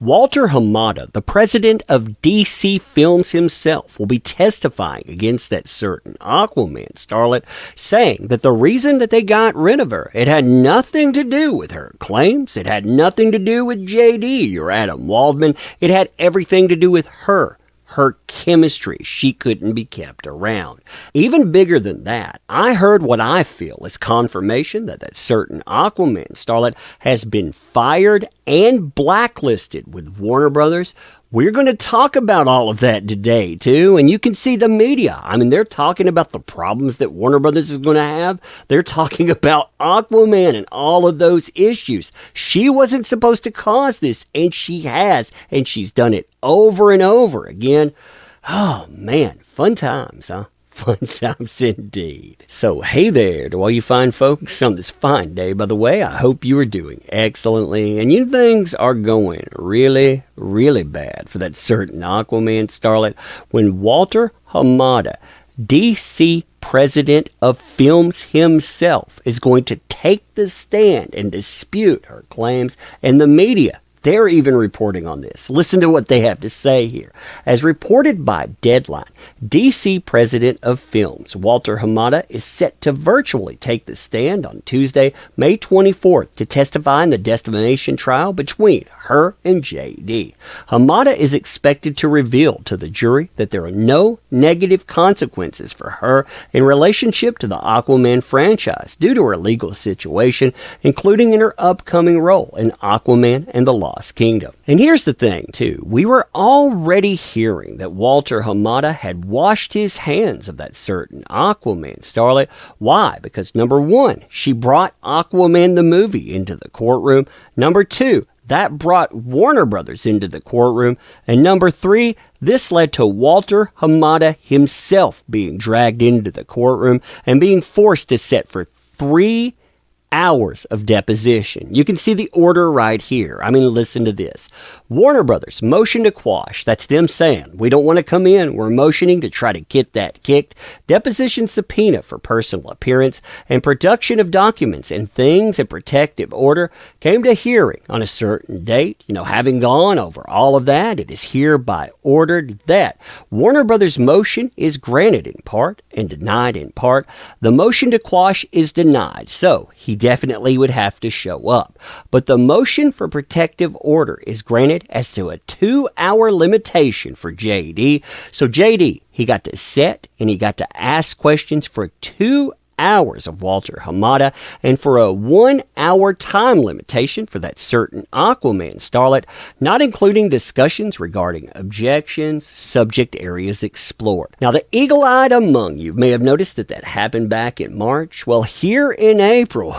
Walter Hamada, the president of DC Films himself, will be testifying against that certain Aquaman starlet, saying that the reason that they got rid of her, it had nothing to do with her claims, it had nothing to do with JD or Adam Waldman, it had everything to do with her chemistry. She couldn't be kept around. Even bigger than that, I heard what I feel is confirmation that that certain Aquaman starlet has been fired and blacklisted with Warner Brothers. We're going to talk about all of that today, too, and you can see the media. I mean, they're talking about the problems that Warner Brothers is going to have. They're talking about Aquaman and all of those issues. She wasn't supposed to cause this, and she has, and she's done it over and over again. Oh, man, fun times, huh? Fun times indeed. So, hey there to all you fine folks on this fine day. By the way, I hope you are doing excellently, and you things are going really, really bad for that certain Aquaman starlet when Walter Hamada, DC president of films himself, is going to take the stand and dispute her claims, and the media, they're even reporting on this. Listen to what they have to say here. As reported by Deadline, DC president of films Walter Hamada is set to virtually take the stand on Tuesday, May 24th, to testify in the defamation trial between her and JD. Hamada is expected to reveal to the jury that there are no negative consequences for her in relationship to the Aquaman franchise due to her legal situation, including in her upcoming role in Aquaman and the Lost Kingdom. And here's the thing, too. We were already hearing that Walter Hamada had washed his hands of that certain Aquaman starlet. Why? Because number one, she brought Aquaman the movie into the courtroom. Number two, that brought Warner Brothers into the courtroom. And number three, this led to Walter Hamada himself being dragged into the courtroom and being forced to sit for 3 hours of deposition. You can see the order right here. I mean, listen to this. Warner Brothers motion to quash. That's them saying, we don't want to come in. We're motioning to try to get that kicked. Deposition subpoena for personal appearance and production of documents and things in protective order came to hearing on a certain date. Having gone over all of that, it is hereby ordered that Warner Brothers motion is granted in part and denied in part. The motion to quash is denied, so he definitely would have to show up. But the motion for protective order is granted as to a 2-hour limitation for JD. So JD, he got to sit and he got to ask questions for 2 hours of Walter Hamada, and for a 1-hour time limitation for that certain Aquaman starlet, not including discussions regarding objections, subject areas explored. Now, the eagle-eyed among you may have noticed that happened back in March. Well, here in April,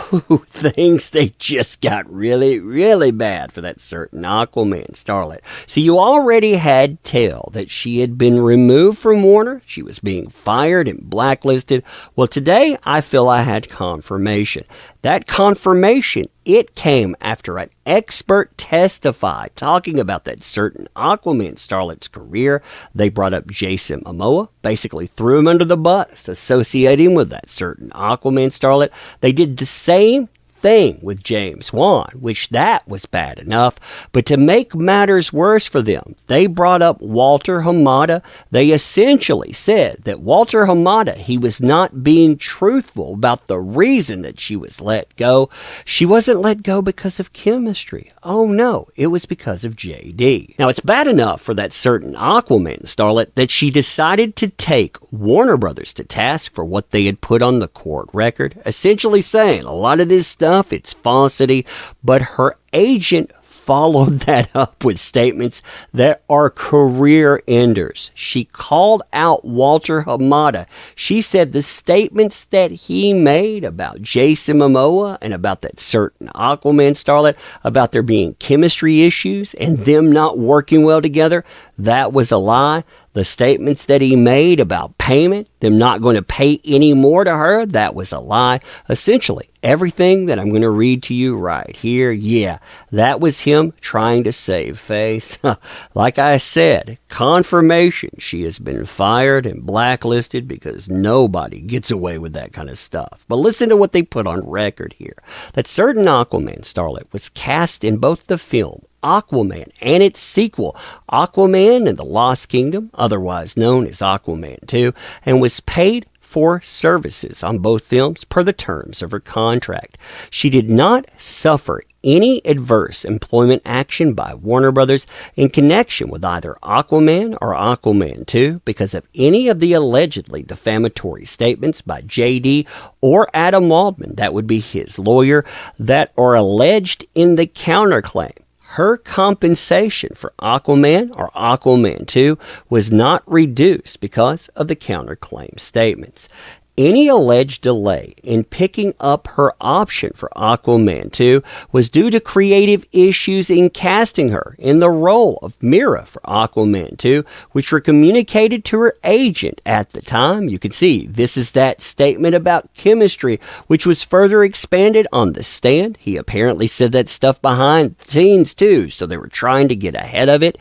things, they just got really, really bad for that certain Aquaman starlet. So you already had tell that she had been removed from Warner. She was being fired and blacklisted. Well, today, I feel I had confirmation. That confirmation, it came after an expert testified talking about that certain Aquaman starlet's career. They brought up Jason Momoa, basically threw him under the bus, associating with that certain Aquaman starlet. They did the same thing with James Wan, which that was bad enough. But to make matters worse for them, they brought up Walter Hamada. They essentially said that Walter Hamada, he was not being truthful about the reason that she was let go. She wasn't let go because of chemistry. Oh no, it was because of JD. Now, it's bad enough for that certain Aquaman starlet that she decided to take Warner Brothers to task for what they had put on the court record, essentially saying a lot of this stuff, it's falsity, but her agent followed that up with statements that are career enders. She called out Walter Hamada. She said the statements that he made about Jason Momoa and about that certain Aquaman starlet, about there being chemistry issues and them not working well together, that was a lie. The statements that he made about payment, them not going to pay any more to her, that was a lie. Essentially, everything that I'm going to read to you right here, yeah, that was him trying to save face. Like I said, confirmation she has been fired and blacklisted because nobody gets away with that kind of stuff. But listen to what they put on record here. That certain Aquaman starlet was cast in both the film Aquaman and its sequel, Aquaman and the Lost Kingdom, otherwise known as Aquaman 2, and was paid for services on both films per the terms of her contract. She did not suffer any adverse employment action by Warner Brothers in connection with either Aquaman or Aquaman 2 because of any of the allegedly defamatory statements by JD or Adam Waldman, that would be his lawyer, that are alleged in the counterclaim. Her compensation for Aquaman or Aquaman 2 was not reduced because of the counterclaim statements. Any alleged delay in picking up her option for Aquaman 2 was due to creative issues in casting her in the role of Mira for Aquaman 2, which were communicated to her agent at the time. You can see this is that statement about chemistry, which was further expanded on the stand. He apparently said that stuff behind the scenes too, so they were trying to get ahead of it.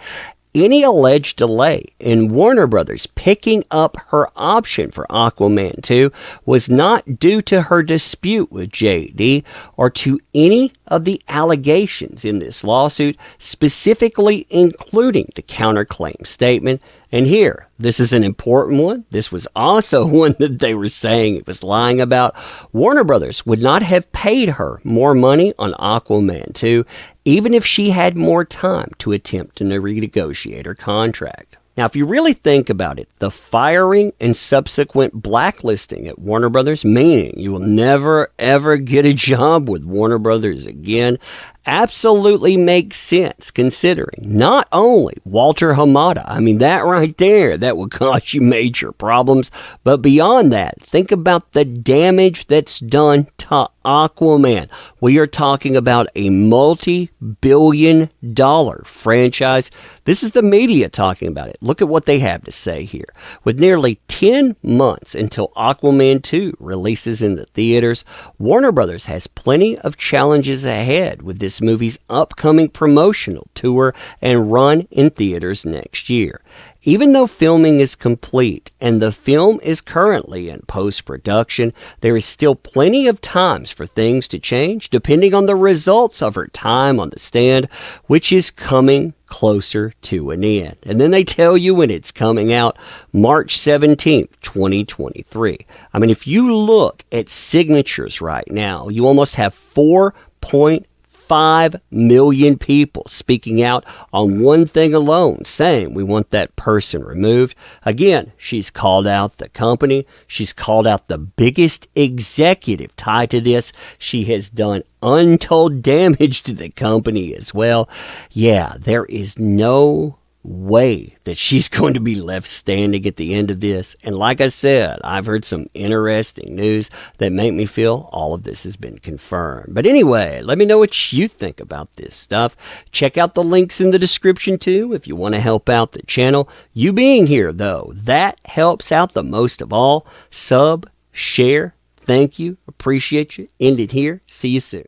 Any alleged delay in Warner Brothers picking up her option for Aquaman 2 was not due to her dispute with JD or to any of the allegations in this lawsuit, specifically including the counterclaim statement. And here, this is an important one. This was also one that they were saying it was lying about. Warner Brothers would not have paid her more money on Aquaman 2, even if she had more time to attempt to renegotiate her contract. Now, if you really think about it, the firing and subsequent blacklisting at Warner Brothers, meaning you will never, ever get a job with Warner Brothers again, absolutely makes sense considering not only Walter Hamada, I mean that right there, that would cause you major problems, but beyond that, think about the damage that's done to Aquaman. We are talking about a multi-billion-dollar franchise. This is the media talking about it. Look at what they have to say here. With nearly 10 months until Aquaman 2 releases in the theaters, Warner Brothers has plenty of challenges ahead with this movie's upcoming promotional tour and run in theaters next year. Even though filming is complete and the film is currently in post-production, there is still plenty of times for things to change depending on the results of her time on the stand, which is coming closer to an end. And then they tell you when it's coming out, March 17th, 2023. I mean, if you look at signatures right now, you almost have 4.5 million people speaking out on one thing alone, saying we want that person removed. Again, she's called out the company. She's called out the biggest executive tied to this. She has done untold damage to the company as well. Yeah, there is no way that she's going to be left standing at the end of this. And like I said, I've heard some interesting news that make me feel all of this has been confirmed. But anyway, let me know what you think about this stuff. Check out the links in the description too if you want to help out the channel. You being here though, that helps out the most of all. Sub, share, thank you, appreciate you. End it here. See you soon.